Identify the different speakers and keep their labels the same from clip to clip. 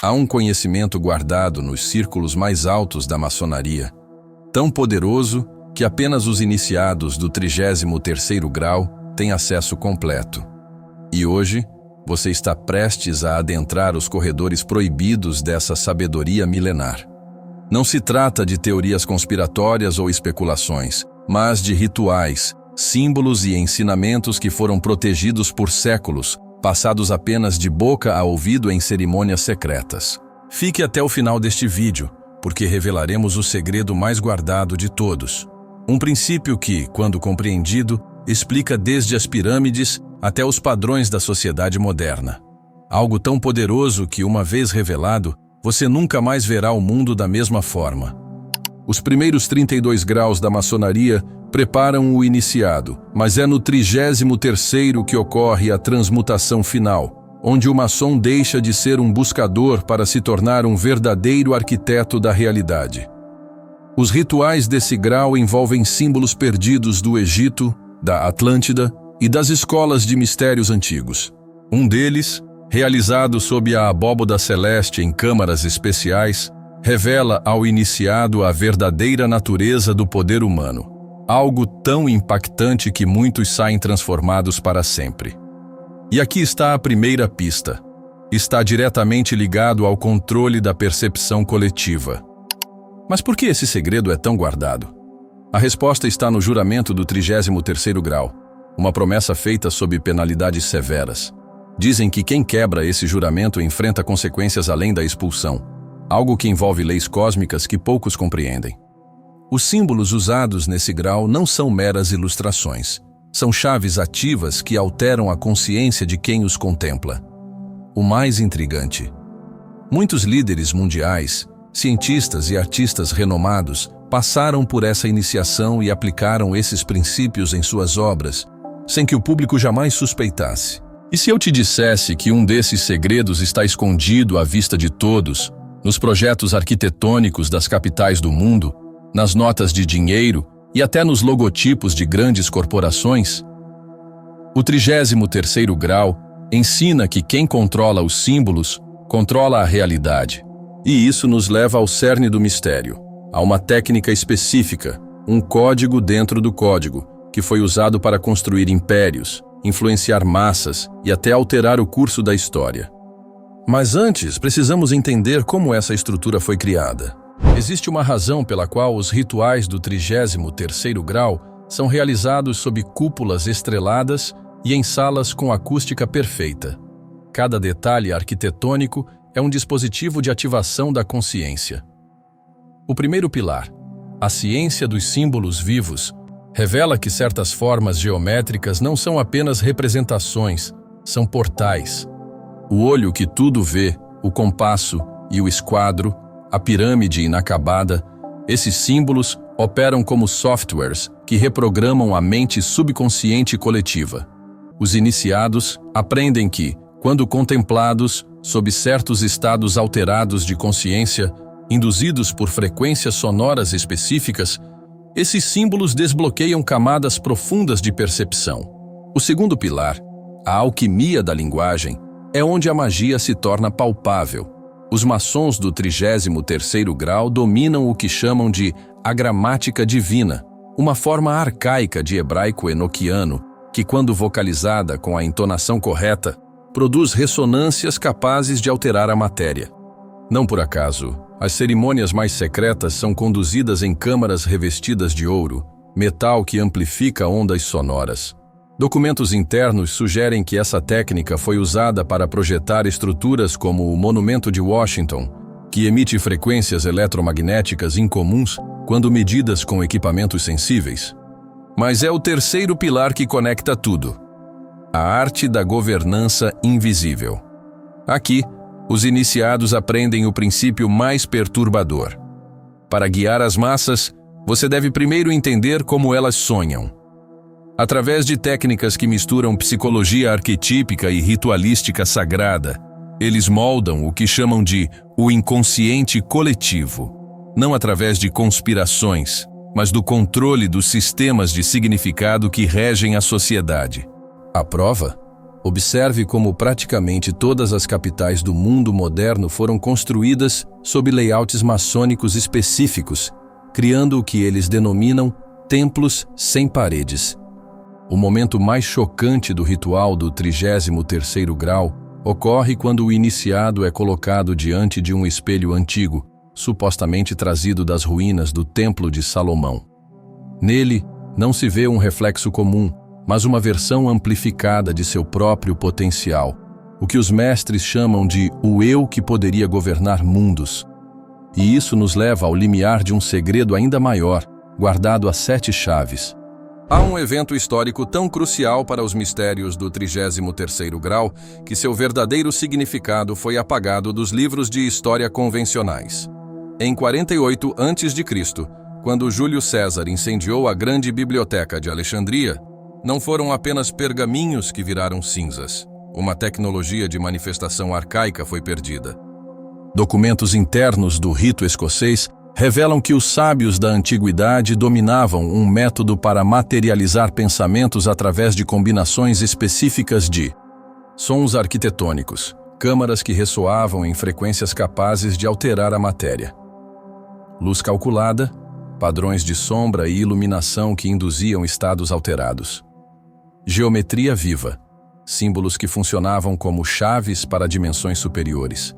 Speaker 1: Há um conhecimento guardado nos círculos mais altos da maçonaria, tão poderoso que apenas os iniciados do 33º grau têm acesso completo. E hoje, você está prestes a adentrar os corredores proibidos dessa sabedoria milenar. Não se trata de teorias conspiratórias ou especulações, mas de rituais, símbolos e ensinamentos que foram protegidos por séculos, passados apenas de boca a ouvido em cerimônias secretas. Fique até o final deste vídeo, porque revelaremos o segredo mais guardado de todos. Um princípio que, quando compreendido, explica desde as pirâmides até os padrões da sociedade moderna. Algo tão poderoso que, uma vez revelado, você nunca mais verá o mundo da mesma forma. Os primeiros 32 graus da maçonaria preparam o iniciado, mas é no 33º que ocorre a transmutação final, onde o maçom deixa de ser um buscador para se tornar um verdadeiro arquiteto da realidade. Os rituais desse grau envolvem símbolos perdidos do Egito, da Atlântida e das escolas de mistérios antigos. Um deles, realizado sob a abóboda celeste em câmaras especiais, revela ao iniciado a verdadeira natureza do poder humano. Algo tão impactante que muitos saem transformados para sempre. E aqui está a primeira pista. Está diretamente ligado ao controle da percepção coletiva. Mas por que esse segredo é tão guardado? A resposta está no juramento do 33º grau, uma promessa feita sob penalidades severas. Dizem que quem quebra esse juramento enfrenta consequências além da expulsão, algo que envolve leis cósmicas que poucos compreendem. Os símbolos usados nesse grau não são meras ilustrações. São chaves ativas que alteram a consciência de quem os contempla. O mais intrigante: muitos líderes mundiais, cientistas e artistas renomados passaram por essa iniciação e aplicaram esses princípios em suas obras, sem que o público jamais suspeitasse. E se eu te dissesse que um desses segredos está escondido à vista de todos, nos projetos arquitetônicos das capitais do mundo, nas notas de dinheiro e até nos logotipos de grandes corporações? O 33º grau ensina que quem controla os símbolos controla a realidade. E isso nos leva ao cerne do mistério, a uma técnica específica, um código dentro do código, que foi usado para construir impérios, influenciar massas e até alterar o curso da história. Mas antes, precisamos entender como essa estrutura foi criada. Existe uma razão pela qual os rituais do 33º grau são realizados sob cúpulas estreladas e em salas com acústica perfeita. Cada detalhe arquitetônico é um dispositivo de ativação da consciência. O primeiro pilar, a ciência dos símbolos vivos, revela que certas formas geométricas não são apenas representações, são portais. O olho que tudo vê, o compasso e o esquadro, a pirâmide inacabada, esses símbolos operam como softwares que reprogramam a mente subconsciente coletiva. Os iniciados aprendem que, quando contemplados sob certos estados alterados de consciência, induzidos por frequências sonoras específicas, esses símbolos desbloqueiam camadas profundas de percepção. O segundo pilar, a alquimia da linguagem, é onde a magia se torna palpável. Os maçons do 33º grau dominam o que chamam de a gramática divina, uma forma arcaica de hebraico enoquiano que, quando vocalizada com a entonação correta, produz ressonâncias capazes de alterar a matéria. Não por acaso, as cerimônias mais secretas são conduzidas em câmaras revestidas de ouro, metal que amplifica ondas sonoras. Documentos internos sugerem que essa técnica foi usada para projetar estruturas como o Monumento de Washington, que emite frequências eletromagnéticas incomuns quando medidas com equipamentos sensíveis. Mas é o terceiro pilar que conecta tudo: a arte da governança invisível. Aqui, os iniciados aprendem o princípio mais perturbador. Para guiar as massas, você deve primeiro entender como elas sonham. Através de técnicas que misturam psicologia arquetípica e ritualística sagrada, eles moldam o que chamam de o inconsciente coletivo, não através de conspirações, mas do controle dos sistemas de significado que regem a sociedade. A prova? Observe como praticamente todas as capitais do mundo moderno foram construídas sob layouts maçônicos específicos, criando o que eles denominam templos sem paredes. O momento mais chocante do ritual do 33º grau ocorre quando o iniciado é colocado diante de um espelho antigo, supostamente trazido das ruínas do Templo de Salomão. Nele, não se vê um reflexo comum, mas uma versão amplificada de seu próprio potencial, o que os mestres chamam de o eu que poderia governar mundos. E isso nos leva ao limiar de um segredo ainda maior, guardado a 7 chaves. Há um evento histórico tão crucial para os mistérios do 33º grau que seu verdadeiro significado foi apagado dos livros de história convencionais. Em 48 a.C., quando Júlio César incendiou a grande biblioteca de Alexandria, não foram apenas pergaminhos que viraram cinzas. Uma tecnologia de manifestação arcaica foi perdida. Documentos internos do rito escocês revelam que os sábios da antiguidade dominavam um método para materializar pensamentos através de combinações específicas de sons arquitetônicos, câmaras que ressoavam em frequências capazes de alterar a matéria, luz calculada, padrões de sombra e iluminação que induziam estados alterados, geometria viva, símbolos que funcionavam como chaves para dimensões superiores.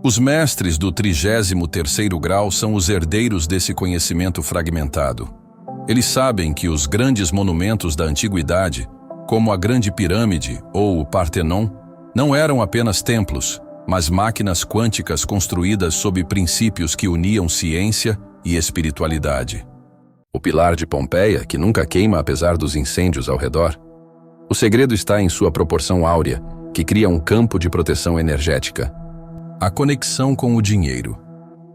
Speaker 1: Os mestres do 33º grau são os herdeiros desse conhecimento fragmentado. Eles sabem que os grandes monumentos da antiguidade, como a Grande Pirâmide ou o Partenon, não eram apenas templos, mas máquinas quânticas construídas sob princípios que uniam ciência e espiritualidade. O pilar de Pompeia, que nunca queima apesar dos incêndios ao redor. O segredo está em sua proporção áurea, que cria um campo de proteção energética. A conexão com o dinheiro.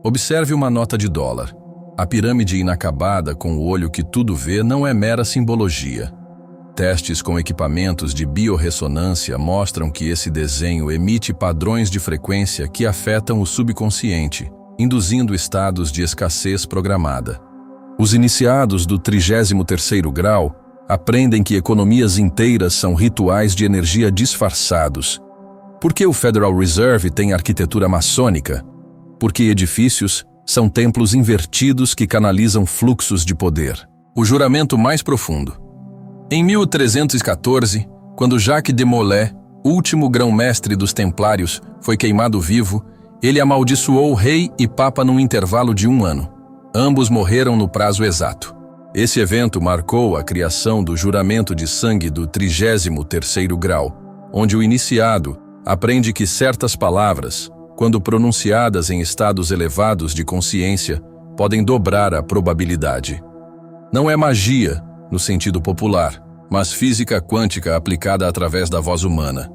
Speaker 1: Observe uma nota de dólar. A pirâmide inacabada com o olho que tudo vê não é mera simbologia. Testes com equipamentos de biorressonância mostram que esse desenho emite padrões de frequência que afetam o subconsciente, induzindo estados de escassez programada. Os iniciados do 33º grau aprendem que economias inteiras são rituais de energia disfarçados. Por que o Federal Reserve tem arquitetura maçônica? Porque edifícios são templos invertidos que canalizam fluxos de poder. O juramento mais profundo. Em 1314, quando Jacques de Molay, último grão-mestre dos Templários, foi queimado vivo, ele amaldiçoou o rei e papa num intervalo de 1 ano. Ambos morreram no prazo exato. Esse evento marcou a criação do juramento de sangue do 33º grau, onde o iniciado aprende que certas palavras, quando pronunciadas em estados elevados de consciência, podem dobrar a probabilidade. Não é magia, no sentido popular, mas física quântica aplicada através da voz humana.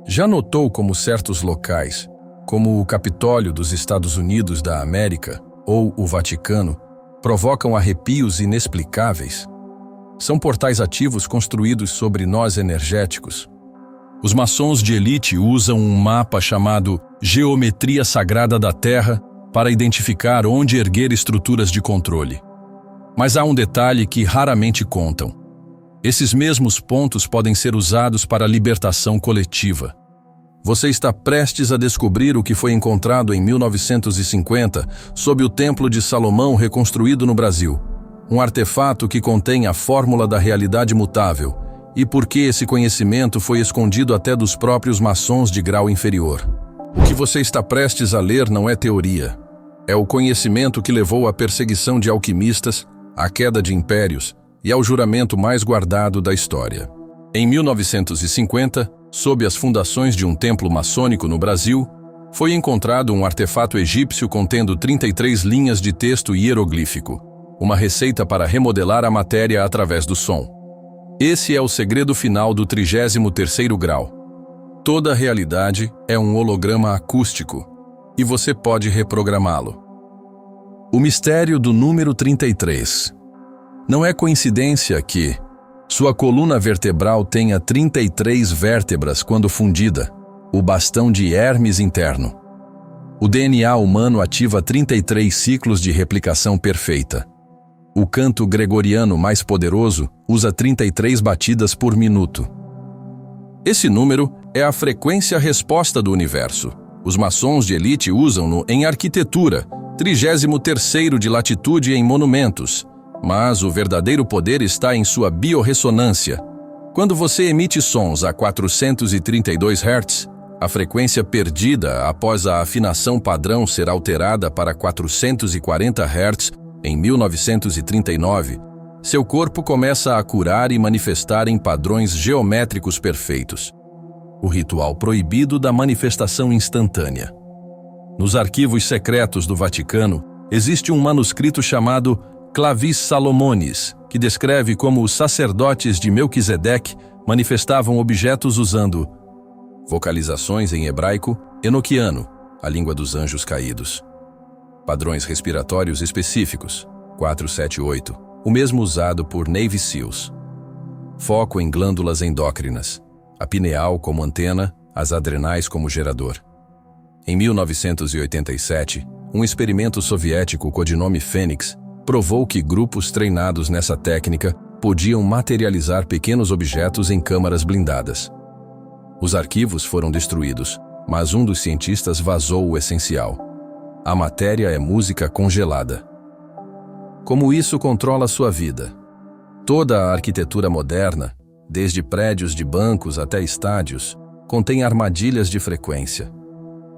Speaker 1: Já notou como certos locais, como o Capitólio dos Estados Unidos da América ou o Vaticano, provocam arrepios inexplicáveis? São portais ativos construídos sobre nós energéticos. Os maçons de elite usam um mapa chamado Geometria Sagrada da Terra para identificar onde erguer estruturas de controle. Mas há um detalhe que raramente contam. Esses mesmos pontos podem ser usados para a libertação coletiva. Você está prestes a descobrir o que foi encontrado em 1950 sob o Templo de Salomão reconstruído no Brasil. Um artefato que contém a fórmula da realidade mutável, e por que esse conhecimento foi escondido até dos próprios maçons de grau inferior. O que você está prestes a ler não é teoria. É o conhecimento que levou à perseguição de alquimistas, à queda de impérios e ao juramento mais guardado da história. Em 1950, sob as fundações de um templo maçônico no Brasil, foi encontrado um artefato egípcio contendo 33 linhas de texto hieroglífico, uma receita para remodelar a matéria através do som. Esse é o segredo final do 33º grau. Toda a realidade é um holograma acústico, e você pode reprogramá-lo. O mistério do número 33. Não é coincidência que sua coluna vertebral tenha 33 vértebras quando fundida, o bastão de Hermes interno. O DNA humano ativa 33 ciclos de replicação perfeita. O canto gregoriano mais poderoso usa 33 batidas por minuto. Esse número é a frequência-resposta do universo. Os maçons de elite usam-no em arquitetura, 33º de latitude em monumentos. Mas o verdadeiro poder está em sua biorressonância. Quando você emite sons a 432 Hz, a frequência perdida após a afinação padrão ser alterada para 440 Hz em 1939, seu corpo começa a curar e manifestar em padrões geométricos perfeitos. O ritual proibido da manifestação instantânea. Nos arquivos secretos do Vaticano, existe um manuscrito chamado Clavis Salomonis, que descreve como os sacerdotes de Melquisedeque manifestavam objetos usando vocalizações em hebraico enoquiano, a língua dos anjos caídos. Padrões respiratórios específicos, 478, o mesmo usado por Navy SEALs. Foco em glândulas endócrinas, a pineal como antena, as adrenais como gerador. Em 1987, um experimento soviético codinome Fênix provou que grupos treinados nessa técnica podiam materializar pequenos objetos em câmaras blindadas. Os arquivos foram destruídos, mas um dos cientistas vazou o essencial. A matéria é música congelada. Como isso controla sua vida? Toda a arquitetura moderna, desde prédios de bancos até estádios, contém armadilhas de frequência.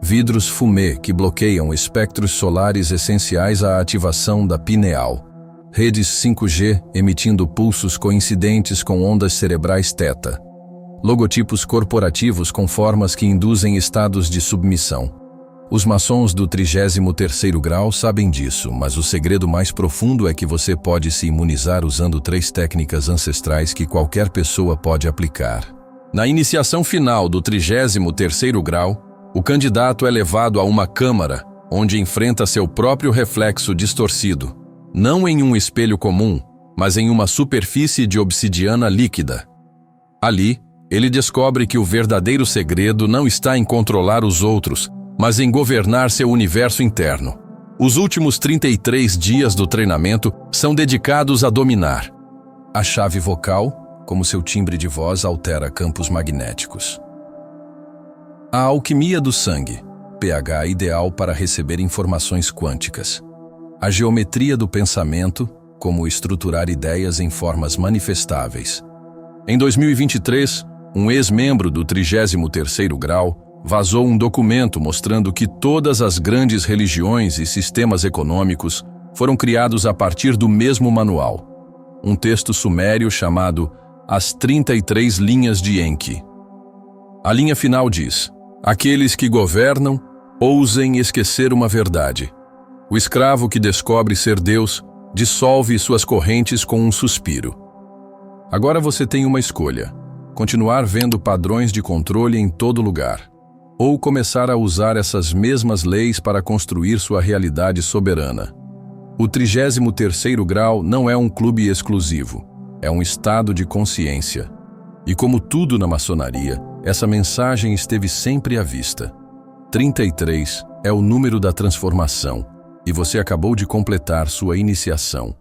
Speaker 1: Vidros fumê que bloqueiam espectros solares essenciais à ativação da pineal. Redes 5G emitindo pulsos coincidentes com ondas cerebrais θ. Logotipos corporativos com formas que induzem estados de submissão. Os maçons do 33º grau sabem disso, mas o segredo mais profundo é que você pode se imunizar usando 3 técnicas ancestrais que qualquer pessoa pode aplicar. Na iniciação final do 33º grau, o candidato é levado a uma câmara, onde enfrenta seu próprio reflexo distorcido, não em um espelho comum, mas em uma superfície de obsidiana líquida. Ali, ele descobre que o verdadeiro segredo não está em controlar os outros, mas em governar seu universo interno. Os últimos 33 dias do treinamento são dedicados a dominar a chave vocal, como seu timbre de voz altera campos magnéticos. A alquimia do sangue, pH ideal para receber informações quânticas. A geometria do pensamento, como estruturar ideias em formas manifestáveis. Em 2023, um ex-membro do 33º grau vazou um documento mostrando que todas as grandes religiões e sistemas econômicos foram criados a partir do mesmo manual. Um texto sumério chamado As 33 Linhas de Enki. A linha final diz: aqueles que governam, ousem esquecer uma verdade. O escravo que descobre ser Deus, dissolve suas correntes com um suspiro. Agora você tem uma escolha: continuar vendo padrões de controle em todo lugar, ou começar a usar essas mesmas leis para construir sua realidade soberana. O 33º grau não é um clube exclusivo, é um estado de consciência. E como tudo na maçonaria, essa mensagem esteve sempre à vista. 33 é o número da transformação, e você acabou de completar sua iniciação.